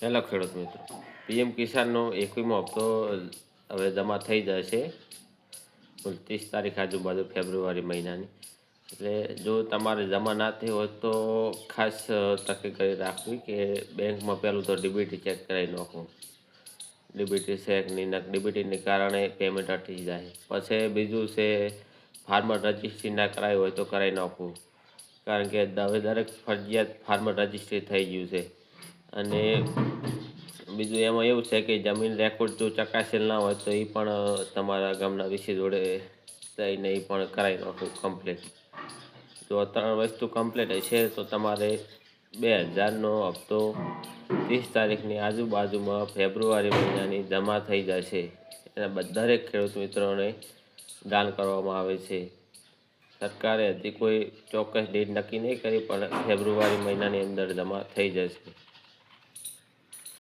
Hello ખેડૂત મિત્રો, PM કિસાનનો 21મો હપ્તો હવે જમા થઈ જશે 30 તારીખ આજુબાજુ ફેબ્રુઆરી મહિનાની. એટલે જો તમારે જમા ના થઈ હોય તો ખાસ તકેદારી રાખવી કે બેંકમાં પહેલું તો ડીબીટી ચેક કરાવી નાખવું. ડીબીટીને કારણે પેમેન્ટ અટકી જાય. પછી બીજું છે ફાર્મર રજિસ્ટ્રી ના કરાવી હોય તો કરાવી નાખવું, કારણ કે હવે દરેક ફરજિયાત ફાર્મર રજિસ્ટ્રી થઈ ગયું છે. અને બીજું એમાં એવું છે કે જમીન રેકોર્ડ જો ચકાસેલ ના હોય તો એ પણ તમારા ગામના વિશે જોડે જઈને એ પણ કરાવી નાખવું કમ્પ્લીટ. જો આ 3 વસ્તુ કમ્પ્લીટ હશે તો તમારે 2000નો હપ્તો 30 તારીખની આજુબાજુમાં ફેબ્રુઆરી મહિનાની જમા થઈ જશે. એના દરેક ખેડૂત મિત્રોને દાન કરવામાં આવે છે. સરકારે હજી કોઈ ચોક્કસ ડેટ નક્કી નહીં કરી, પણ ફેબ્રુઆરી મહિનાની અંદર જમા થઈ જશે.